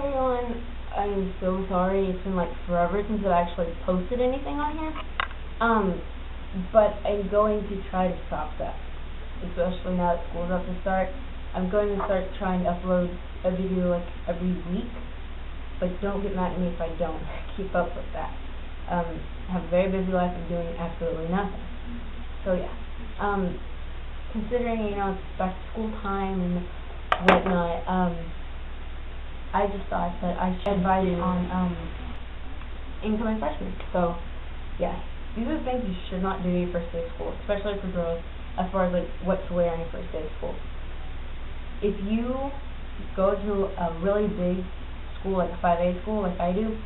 everyone. I'm so sorry. It's been like forever since I've actually posted anything on here. But I'm going to try to stop that, especially now that school's about to start. I'm going to start trying to upload a video like every week, but don't get mad at me if I don't keep up with that. I have a very busy life of doing absolutely nothing. So yeah, considering, it's back to school time and whatnot, I just thought that I should advise on incoming freshmen. So yeah, these are things you should not do your first day of school, especially for girls, as far as like what to wear on your first day of school. If you go to a really big school, like a 5A school, like I do,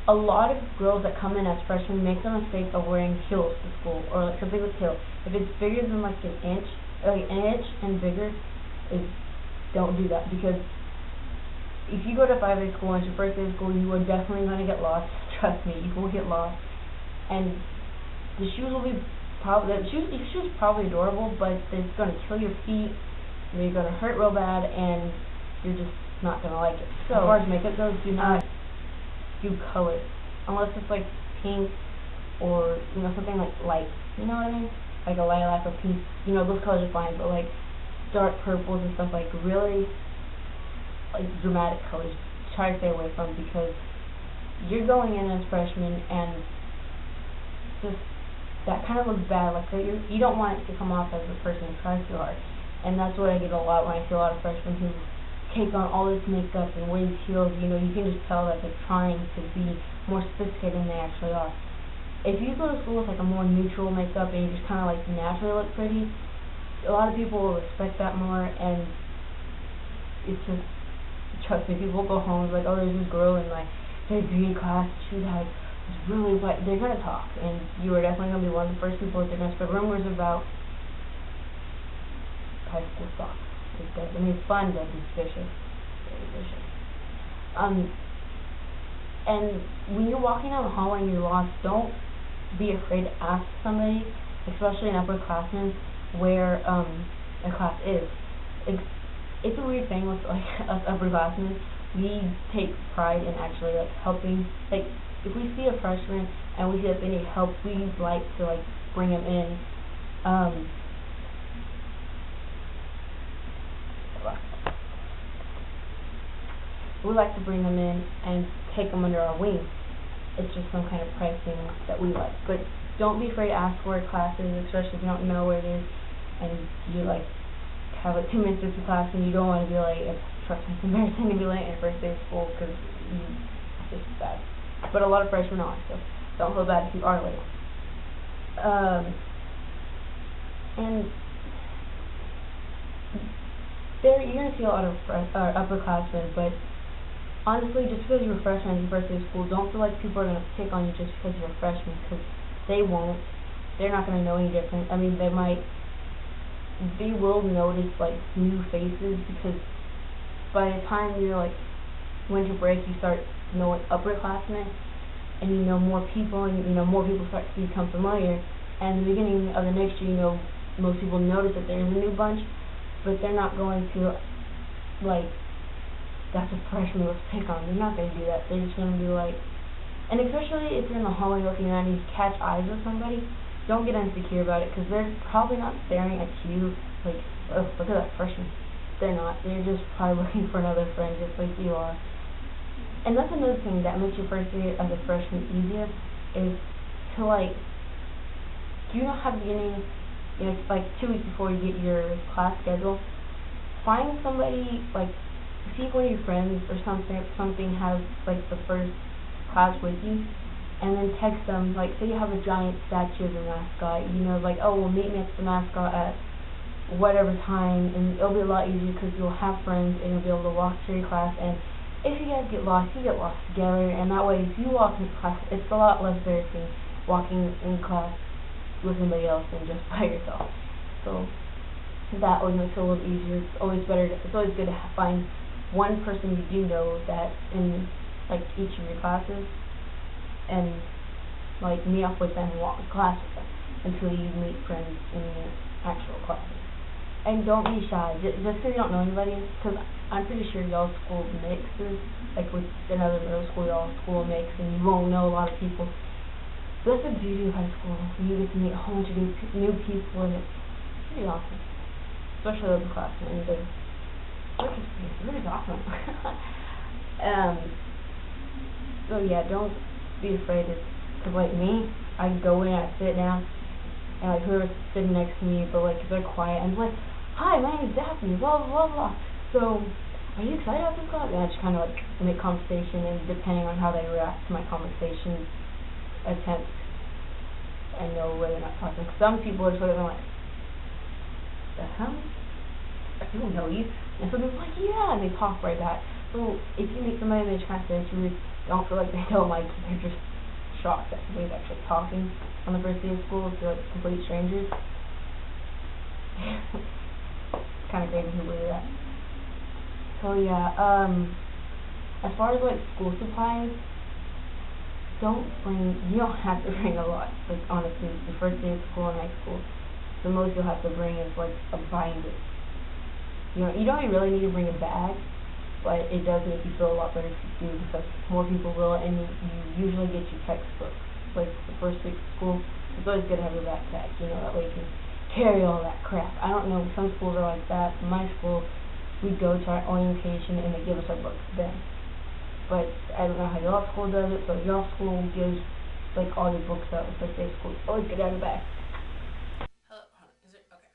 a lot of girls that come in as freshmen make the mistake of wearing heels to school, or like something with heels. If it's bigger than like an inch and bigger, don't do that, because if you go to 5A school and it's your first day of school, you are definitely going to get lost. Trust me, you will get lost. And the shoes will be your shoes probably adorable, but it's going to kill your feet. You're going to hurt real bad, and you're just not going to like it. So as far as makeup goes, do not do color, unless it's like pink or something like light. You know what I mean? Like a lilac or pink. Those colors are fine, but like dark purples and stuff, like really like dramatic colors, try to stay away from, because you're going in as freshmen and just that kind of looks bad. Like you don't want it to come off as a person who tries too hard, and that's what I get a lot when I see a lot of freshmen who take on all this makeup and wear these heels. You can just tell that they're trying to be more sophisticated than they actually are. If you go to school with like a more neutral makeup and you just kind of like naturally look pretty, a lot of people will respect that more, and it's just, trust me, people go home like, oh, there's this girl in my third grade class, she had this really white. They're gonna talk, and you are definitely gonna be one of the first people that they're gonna spread rumors about high school stuff. It's fun, but it's vicious. Very vicious. And when you're walking down the hallway and you're lost, don't be afraid to ask somebody, especially an upperclassman, where a class is. It's a weird thing with like us upperclassmen. We take pride in actually like helping. Like if we see a freshman and we see that they need help, we like to like bring them in. We like to bring them in and take them under our wing. It's just some kind of pride thing that we like. But don't be afraid to ask where class is, especially if you don't know where it is, and you like have like 2 minutes into class and you don't want to be late. Trust me, it's embarrassing to be late in your first day of school, because it's just bad. But a lot of freshmen are, so don't feel bad if you are late. And you're going to see a lot of upperclassmen, but honestly, just because you're a freshman in your first day of school, don't feel like people are going to pick on you just because you're a freshman, because they won't. They're not going to know any different. I mean, they will notice like new faces, because by the time you're like winter break, you start knowing upperclassmen, and more people, and more people start to become familiar. And in the beginning of the next year, most people notice that there's a new bunch, but they're not going to like, that's a freshman, let's pick on. They're not going to do that. They're just going to be like, and especially if you're in the hallway looking around and you catch eyes with somebody, don't get insecure about it, because they're probably not staring at you like, oh, look at that freshman. They're not. They're just probably looking for another friend, just like you are. And that's another thing that makes your first year as a freshman easier, is to like, have beginning, like 2 weeks before you get your class schedule, find somebody, like, see if one of your friends or something has like the first class with you, and then text them, like, say you have a giant statue of the mascot, like, oh, we'll meet next to the mascot at whatever time, and it'll be a lot easier because you'll have friends and you'll be able to walk to your class. And if you guys get lost, you get lost together, and that way if you walk in class, it's a lot less embarrassing walking in class with somebody else than just by yourself. So that always makes it a little easier. It's always good to find one person you do know that in like each of your classes, and like meet up with them and walk in class with them until you meet friends in your actual classes. And don't be shy. Just because you don't know anybody, because I'm pretty sure y'all's school mixes, like with another middle school, y'all's school mix, and you won't know a lot of people. So that's the beauty of high school. You get to meet a whole bunch of new people, and it's pretty awesome. Especially the upperclassmen, and it's really awesome. um, so yeah, don't be afraid to, cause like me, I go in, I sit down, and like whoever's sitting next to me, but like if they're quiet, I'm like, hi, my name is Daphne, blah blah blah. So, are you excited about this class? And I just kind of like make conversation, and depending on how they react to my conversation, attempt and know whether or not talking. Some people are sort of like, the hell? I don't know you. And some people are like, yeah, and they talk right back. So if you meet somebody and they try to say to you, don't feel like they don't like you. They're just shocked that somebody's actually talking on the first day of school to like complete strangers. It's kind of crazy to believe that. So yeah, as far as like school supplies, you don't have to bring a lot. Like honestly, the first day of school in high school, the most you'll have to bring is like a binder. You know, you don't even really need to bring a bag, but it does make you feel a lot better if you do, because more people will, and you usually get your textbooks. Like the first week of school, it's always good to have your backpack, you know, that way you can carry all that crap. I don't know, some schools are like that. In my school, we go to our orientation and they give us our books then. But I don't know how y'all school does it, so y'all school gives like all your books out the first day of school. Always get out of the back. Hello, hold on, is it, okay.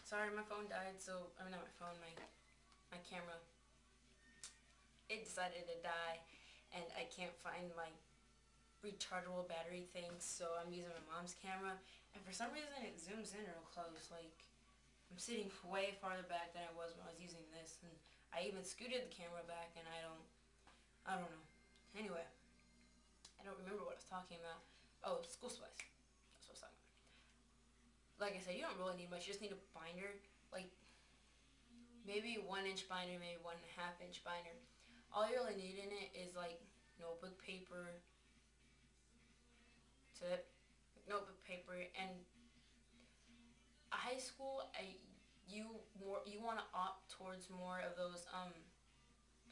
Sorry, my phone died, so, I mean not my phone, my camera. It decided to die, and I can't find my rechargeable battery thing, so I'm using my mom's camera, and for some reason it zooms in real close, like, I'm sitting way farther back than I was when I was using this, and I even scooted the camera back, and I don't know. Anyway, I don't remember what I was talking about. Oh, school supplies. That's what I was talking about. Like I said, you don't really need much. You just need a binder, like maybe 1-inch binder, maybe 1.5-inch binder. All you really need in it is like notebook paper, notebook paper, and high school. You want to opt towards more of those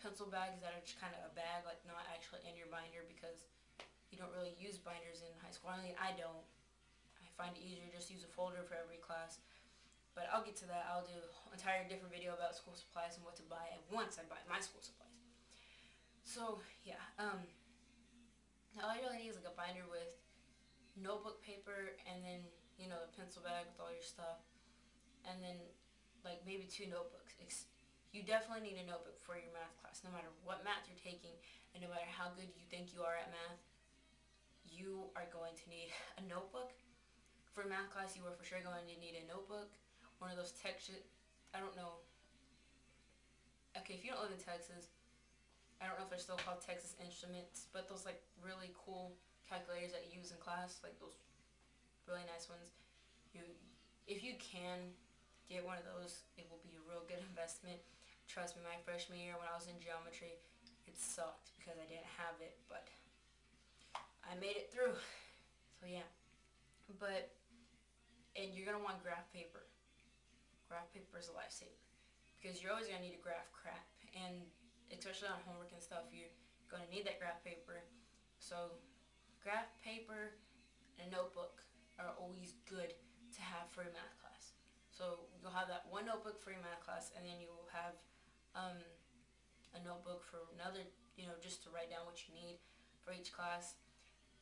pencil bags that are just kind of a bag, like not actually in your binder, because you don't really use binders in high school. I mean, I don't. I find it easier just to use a folder for every class. But I'll get to that. I'll do an entire different video about school supplies and what to buy once I buy my school supplies. So yeah, all you really need is like a binder with notebook paper, and then a pencil bag with all your stuff, and then like maybe 2 notebooks. You definitely need a notebook for your math class, no matter what math you're taking, and no matter how good you think you are at math. You are going to need a notebook. For math class, you are for sure going to need a notebook. One of those Texas, I don't know. Okay, if you don't live in Texas, I don't know if they're still called Texas Instruments, but those like really cool calculators that you use in class, like those really nice ones. If you can get one of those, it will be a real good investment. Trust me, my freshman year when I was in geometry, it sucked because I didn't have it, but I made it through. So yeah, and you're gonna want graph paper. Graph paper is a lifesaver because you're always gonna need a graph crap, and especially on homework and stuff, you're gonna need that graph paper. So graph paper and a notebook are always good to have for your math class. So you'll have that one notebook for your math class, and then you will have a notebook for another, just to write down what you need for each class.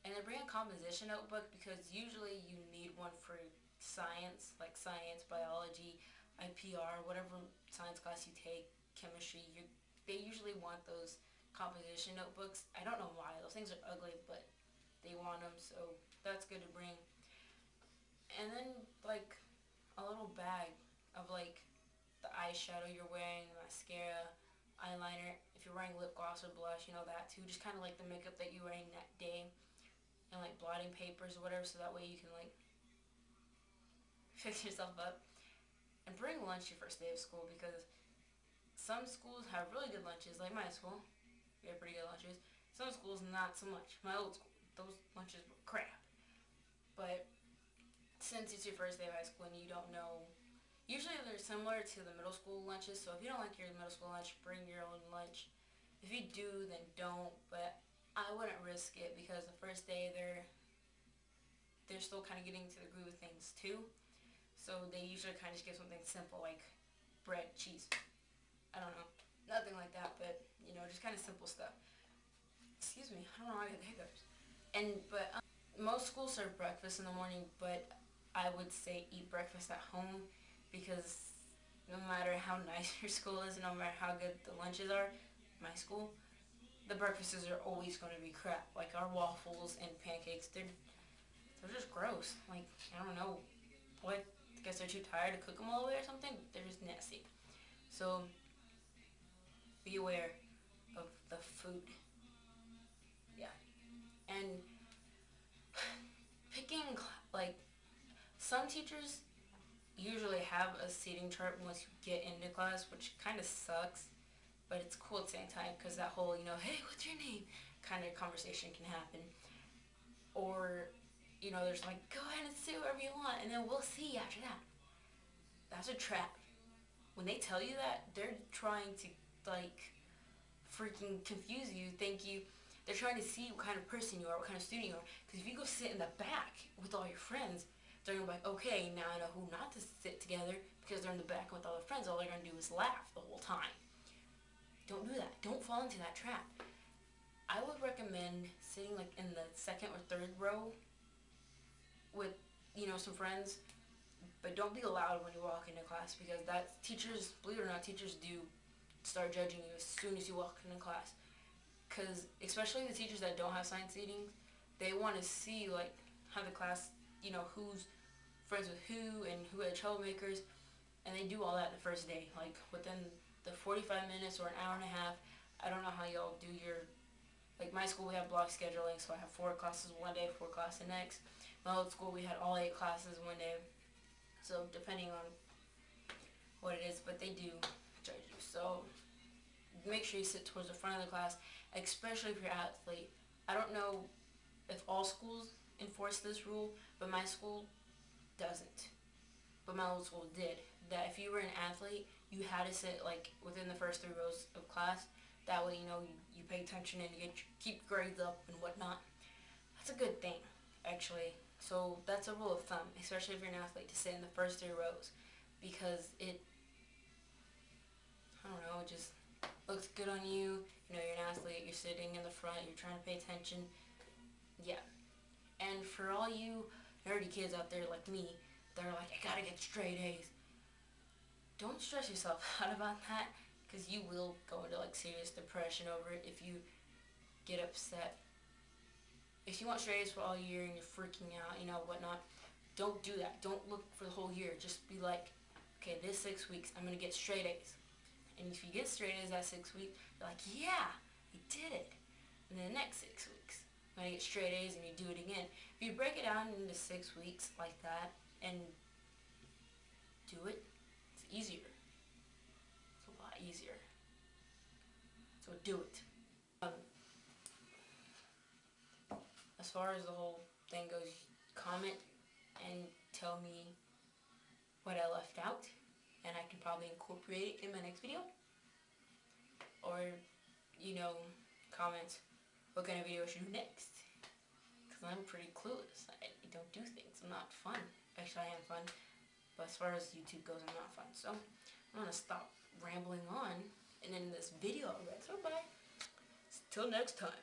And then bring a composition notebook, because usually you need one for science, like science, biology, IPR, whatever science class you take, chemistry. They usually want those composition notebooks. I don't know why. Those things are ugly, but they want them, so that's good to bring. And then like a little bag of like the eyeshadow you're wearing, mascara, eyeliner. If you're wearing lip gloss or blush, that too. Just kind of like the makeup that you're wearing that day, and like blotting papers or whatever, so that way you can like fix yourself up. And bring lunch your first day of school, because some schools have really good lunches, like my school. We have pretty good lunches. Some schools not so much. My old school, those lunches were crap. But since it's your first day of high school and you don't know, Usually they're similar to the middle school lunches, so if you don't like your middle school lunch, bring your own lunch. If you do, then don't, but I wouldn't risk it because the first day they're still kind of getting to the groove of things too. So they usually kind of just give something simple like bread, cheese. I don't know, nothing like that, but just kind of simple stuff. Excuse me, I don't know why I get hiccups. But most schools serve breakfast in the morning, but I would say eat breakfast at home because no matter how nice your school is, no matter how good the lunches are, my school, the breakfasts are always going to be crap. Like our waffles and pancakes, they're just gross. Like, I don't know what. I guess they're too tired to cook them all the way or something. They're just nasty. So be aware of the food. Yeah. And picking, like, some teachers usually have a seating chart once you get into class, which kind of sucks. But it's cool at the same time because that whole, hey, what's your name kind of conversation can happen. Or, there's like, go ahead and sit wherever you want, and then we'll see you after that. That's a trap. When they tell you that, they're trying to, like, freaking confuse you, they're trying to see what kind of person you are, what kind of student you are. Because if you go sit in the back with all your friends, they're going to be like, okay, now I know who not to sit together because they're in the back with all their friends. All they're going to do is laugh the whole time. Don't do that. Don't fall into that trap. I would recommend sitting like in the second or third row with, some friends, but don't be loud when you walk into class because teachers, believe it or not, teachers do start judging you as soon as you walk into class. Because especially the teachers that don't have assigned seating, they want to see like how the class, who's friends with who and who are the troublemakers, and they do all that the first day, like within the 45 minutes or an hour and a half. I don't know how y'all do like my school we have block scheduling, so I have 4 classes one day, 4 classes the next. My old school we had all 8 classes one day, so depending on what it is, but they do judge you. So make sure you sit towards the front of the class, especially if you're an athlete. I don't know if all schools enforce this rule, but my school doesn't. But my old school did. That if you were an athlete, you had to sit like within the first 3 rows of class. That way, you pay attention and you keep grades up and whatnot. That's a good thing, actually. So that's a rule of thumb, especially if you're an athlete, to sit in the first 3 rows, because it just looks good on you. You're an athlete, you're sitting in the front, you're trying to pay attention. Yeah. And for all you nerdy kids out there like me, that are like, I gotta get straight A's, don't stress yourself out about that, because you will go into like serious depression over it if you get upset. If you want straight A's for all year and you're freaking out, whatnot, don't do that. Don't look for the whole year. Just be like, okay, this 6 weeks, I'm going to get straight A's. And if you get straight A's that 6 weeks, you're like, yeah, you did it. And then the next 6 weeks, I'm going to get straight A's, and you do it again. If you break it down into 6 weeks like that and do it, it's easier. It's a lot easier. So do it. As far as the whole thing goes, comment and tell me what I left out, and I can probably incorporate it in my next video. Or, comment what kind of video I should do next. Because I'm pretty clueless. I don't do things. I'm not fun. Actually, I am fun. But as far as YouTube goes, I'm not fun. So, I'm going to stop rambling on and end this video already. So, bye. Till next time.